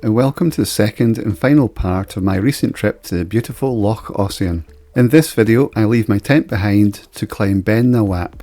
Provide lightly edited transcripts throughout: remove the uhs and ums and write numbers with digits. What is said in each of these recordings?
and welcome to the second and final part of my recent trip to the beautiful Loch Ossian. In this video, I leave my tent behind to climb Beinn.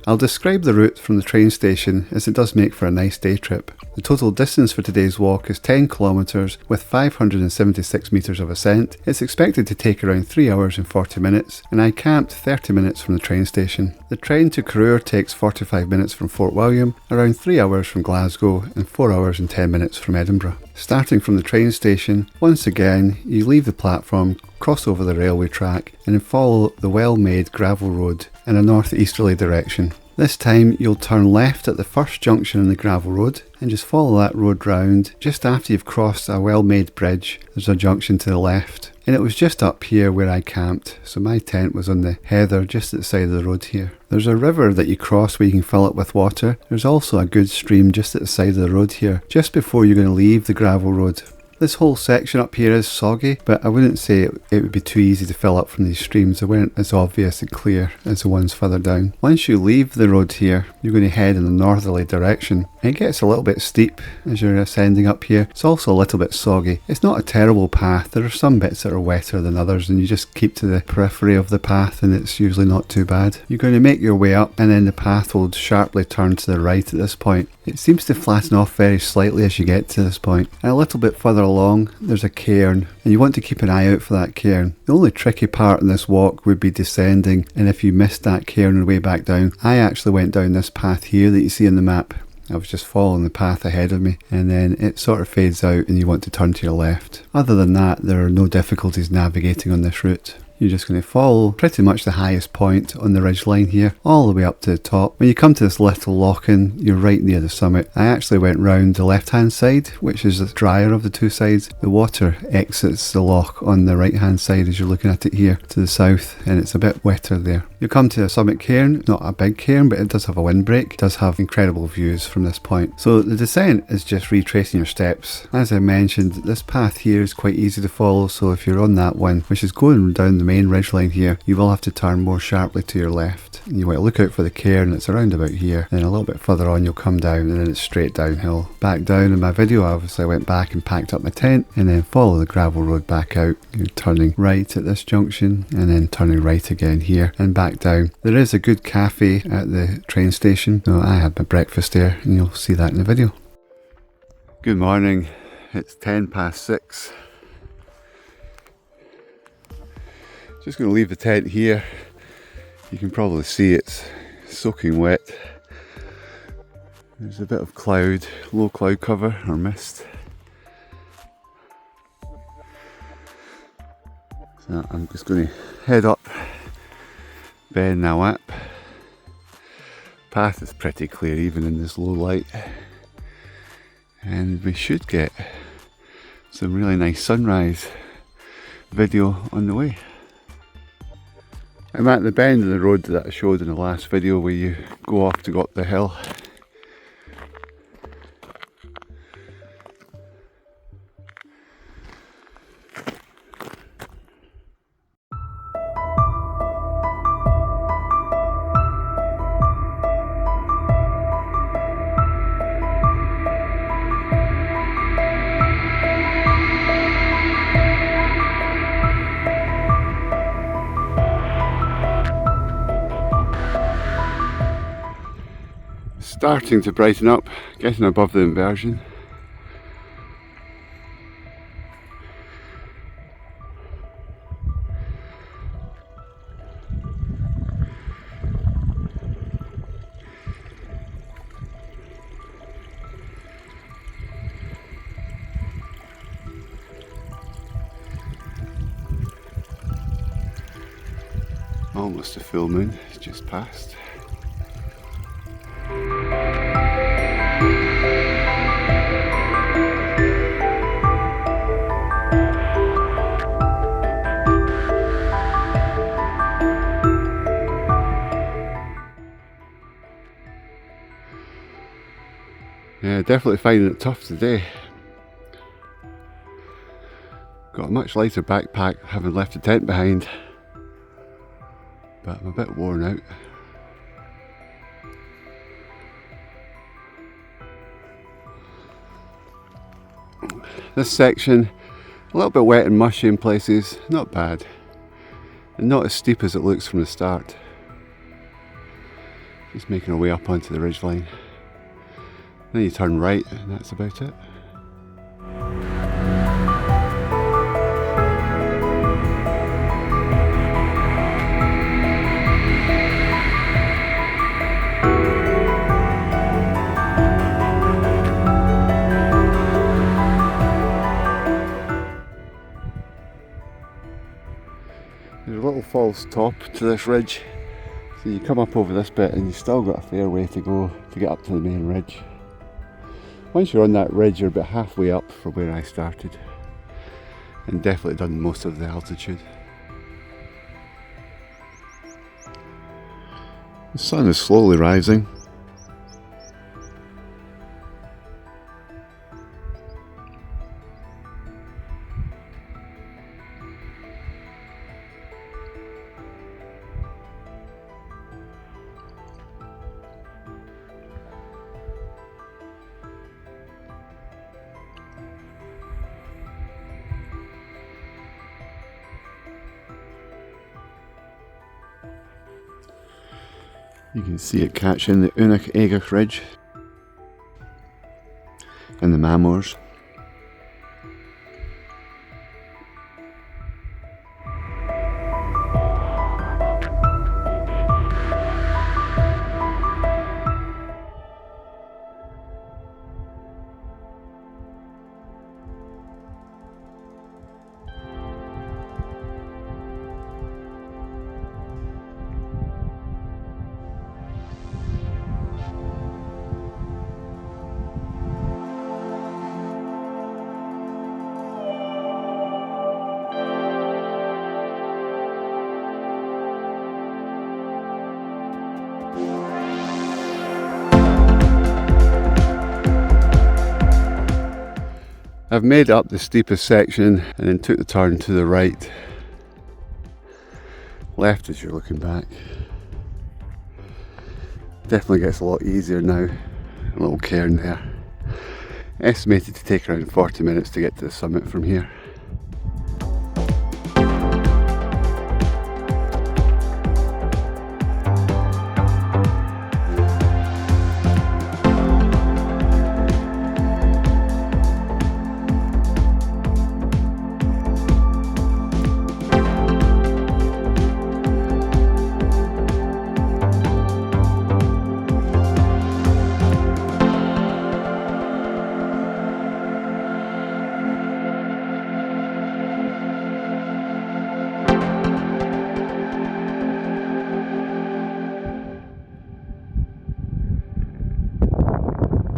I'll describe the route from the train station as it does make for a nice day trip. The total distance for today's walk is 10 kilometres with 576 metres of ascent. It's expected to take around 3 hours and 40 minutes, and I camped 30 minutes from the train station. The train to Corrour takes 45 minutes from Fort William, around 3 hours from Glasgow, and 4 hours and 10 minutes from Edinburgh. Starting from the train station, once again, you leave the platform, cross over the railway track, and then follow the well-made gravel road in a north-easterly direction. This time you'll turn left at the first junction in the gravel road and just follow that road round. Just after you've crossed a well-made bridge, there's a junction to the left. And it was just up here where I camped, so my tent was on the heather just at the side of the road here. There's a river that you cross where you can fill it with water. There's also a good stream just at the side of the road here, just before you're going to leave the gravel road. This whole section up here is soggy, but I wouldn't say it would be too easy to fill up from these streams. They weren't as obvious and clear as the ones further down. Once you leave the road here, you're going to head in a northerly direction. It gets a little bit steep as you're ascending up here. It's also a little bit soggy. It's not a terrible path. There are some bits that are wetter than others, and you just keep to the periphery of the path and it's usually not too bad. You're going to make your way up, and then the path will sharply turn to the right at this point. It seems to flatten off very slightly as you get to this point. And a little bit further along, there's a cairn, and you want to keep an eye out for that cairn. The only tricky part in this walk would be descending, and if you missed that cairn on the way back down, I actually went down this path here that you see in the map. I was just following the path ahead of me, and then it sort of fades out and you want to turn to your left. Other than that, there are no difficulties navigating on this route. You're just going to follow pretty much the highest point on the ridgeline here, all the way up to the top. When you come to this little loch-in, you're right near the summit. I actually went round the left-hand side, which is the drier of the two sides. The water exits the loch on the right-hand side as you're looking at it here to the south, and it's a bit wetter there. You come to a summit cairn, not a big cairn, but it does have a windbreak. It does have incredible views from this point. So the descent is just retracing your steps. As I mentioned, this path here is quite easy to follow, so if you're on that one, which is going down the main ridgeline here, you will have to turn more sharply to your left. And you want to look out for the cairn. It's around about here. Then a little bit further on you'll come down, and then it's straight downhill. Back down in my video, I obviously went back and packed up my tent, and then follow the gravel road back out. You're turning right at this junction, and then turning right again here, and back down. There is a good cafe at the train station. So I had my breakfast there, and you'll see that in the video. Good morning. It's 6:10. Just going to leave the tent here. You can probably see it's soaking wet. There's a bit of cloud, low cloud cover or mist. So I'm just going to head up Beinn. Path is pretty clear even in this low light. And we should get some really nice sunrise video on the way. I'm at the bend of the road that I showed in the last video where you go off to go up the hill. Starting to brighten up, getting above the inversion. Almost a full moon, it's just passed. Yeah, definitely finding it tough today. Got a much lighter backpack having left the tent behind, but I'm a bit worn out. This section, a little bit wet and mushy in places, not bad. And not as steep as it looks from the start. Just making our way up onto the ridgeline. Then you turn right and that's about it. There's a little false top to this ridge, so you come up over this bit and you've still got a fair way to go to get up to the main ridge. Once you're on that ridge, you're about halfway up from where I started, and definitely done most of the altitude. The sun is slowly rising. You can see it catching the Munros ridge and the Munros. I've made up the steepest section and then took the turn to the right. Left as you're looking back. Definitely gets a lot easier now. A little cairn there. Estimated to take around 40 minutes to get to the summit from here.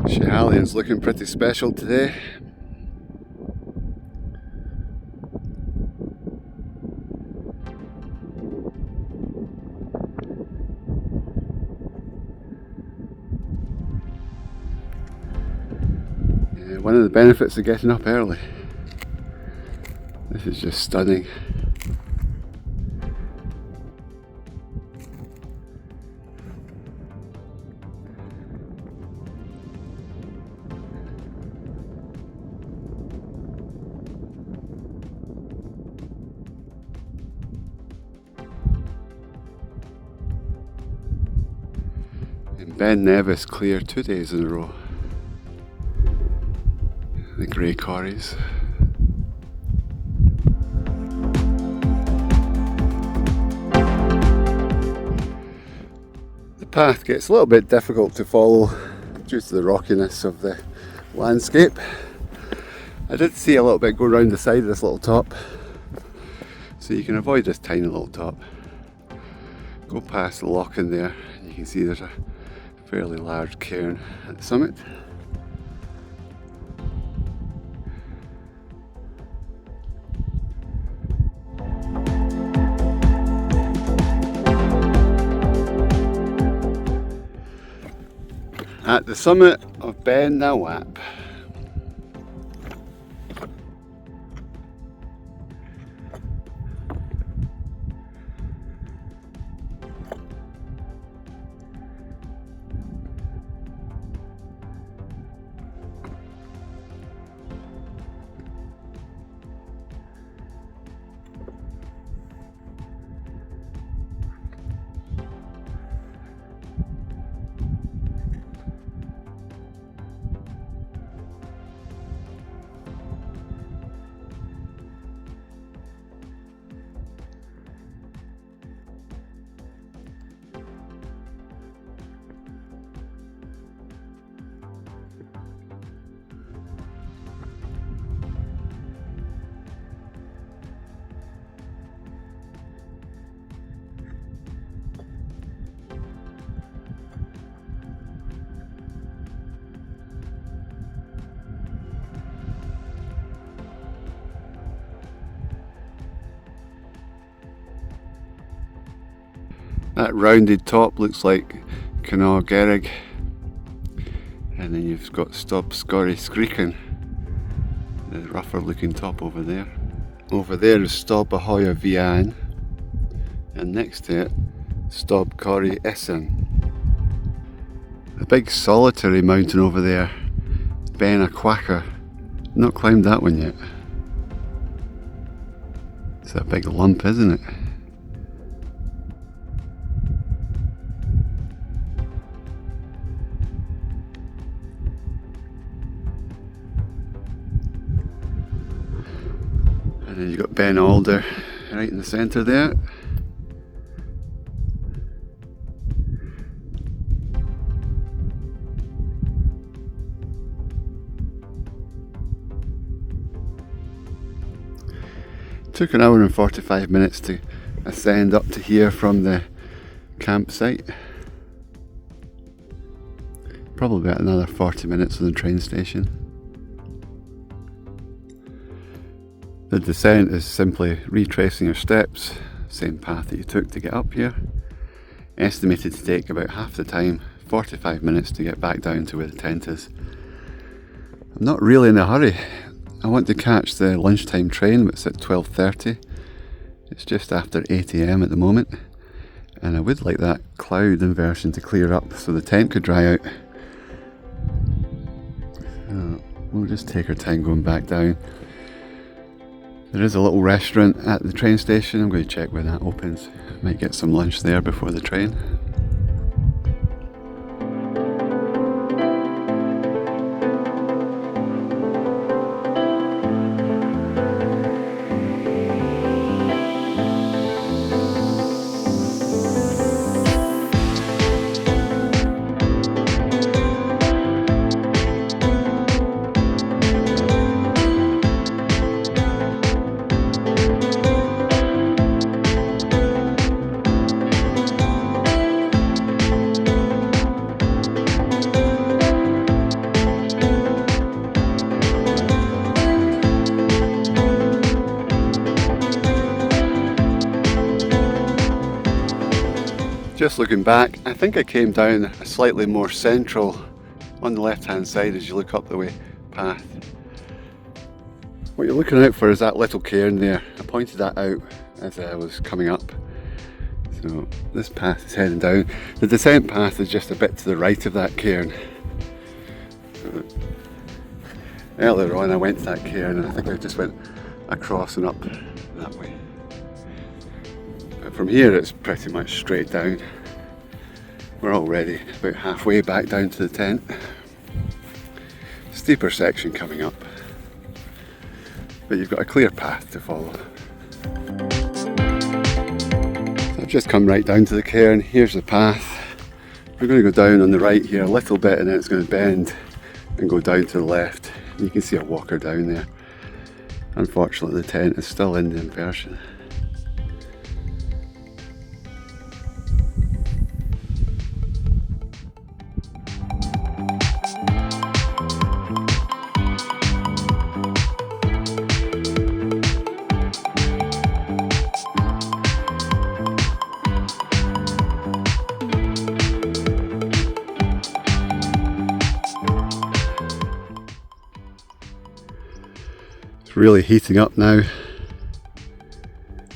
Schiehallion's looking pretty special today. One of the benefits of getting up early. This is just stunning. Beinn Nevis clear 2 days in a row. The grey corries. The path gets a little bit difficult to follow due to the rockiness of the landscape. I did see a little bit go around the side of this little top, so you can avoid this tiny little top. Go past the loch in there, and you can see there's a fairly large cairn at the summit. At the summit of Beinn Nawap. That rounded top looks like Corrour, and then you've got Stob Scorry Screekin, the rougher looking top over there. Over there is Stob Ahoy Beinn, and next to it, Stob Corrour Ascent. A big solitary mountain over there, Beinn Quacker. Not climbed that one yet. It's a big lump, isn't it? And then you've got Beinn Alder right in the centre there. Took an hour and 45 minutes to ascend up to here from the campsite. Probably about another 40 minutes from the train station. The descent is simply retracing your steps, same path that you took to get up here. Estimated to take about half the time, 45 minutes to get back down to where the tent is. I'm not really in a hurry. I want to catch the lunchtime train, but it's at 12:30. It's just after 8 AM at the moment, and I would like that cloud inversion to clear up so the tent could dry out. So we'll just take our time going back down. There is a little restaurant at the train station. I'm going to check when that opens. Might get some lunch there before the train. Just looking back, I think I came down a slightly more central on the left hand side as you look up the way path. What you're looking out for is that little cairn there. I pointed that out as I was coming up. So this path is heading down. The descent path is just a bit to the right of that cairn. Earlier on I went to that cairn and I think I just went across and up that way. But from here it's pretty much straight down. We're already about halfway back down to the tent. Steeper section coming up, but you've got a clear path to follow. So I've just come right down to the cairn. Here's the path. We're going to go down on the right here a little bit and then it's going to bend and go down to the left. And you can see a walker down there. Unfortunately the tent is still in the inversion. Really heating up now.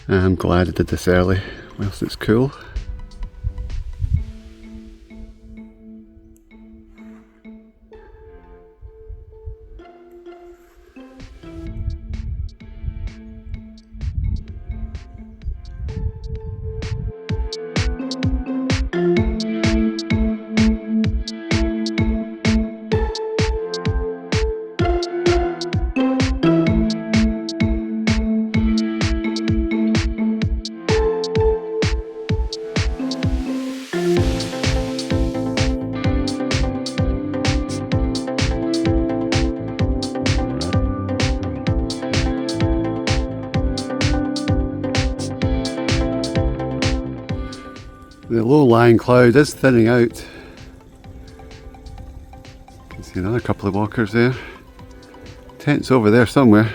I'm glad I did this early whilst it's cool. The low-lying cloud is thinning out. You can see another couple of walkers there. Tent's over there somewhere.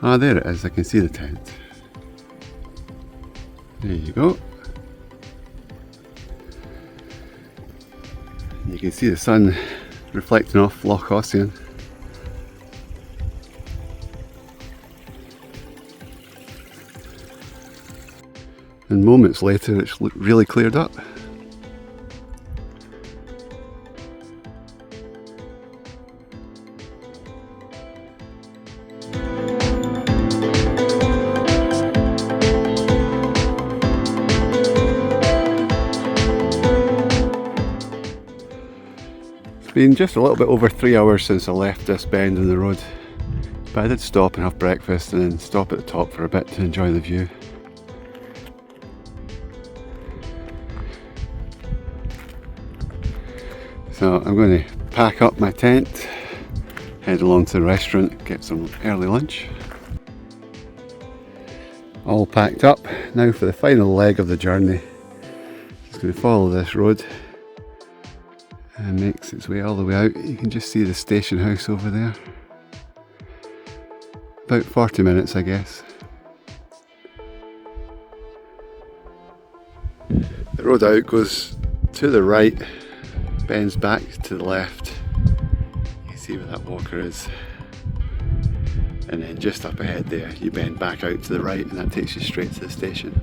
Ah, there it is, I can see the tent. There you go. You can see the sun reflecting off Loch Ossian. And moments later it's really cleared up. It's been just a little bit over 3 hours since I left this bend in the road, but I did stop and have breakfast and then stop at the top for a bit to enjoy the view. So I'm going to pack up my tent, head along to the restaurant, get some early lunch. All packed up, now for the final leg of the journey. Just going to follow this road and makes its way all the way out. You can just see the station house over there. About 40 minutes, I guess. The road out goes to the right, bends back to the left. You can see where that walker is. And then just up ahead there, you bend back out to the right and that takes you straight to the station.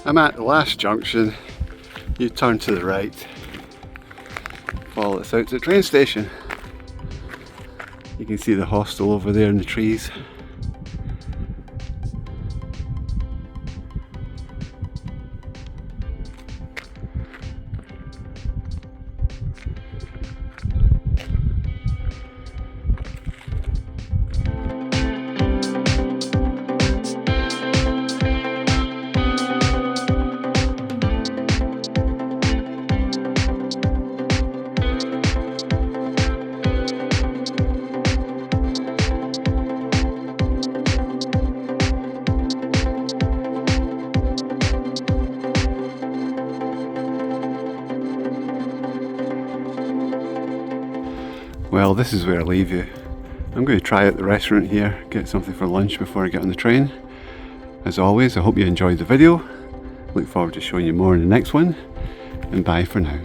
I'm at the last junction. You turn to the right, follow this out to the train station. You can see the hostel over there in the trees. Well, this is where I leave you. I'm going to try out the restaurant here, get something for lunch before I get on the train. As always, I hope you enjoyed the video. Look forward to showing you more in the next one, and bye for now.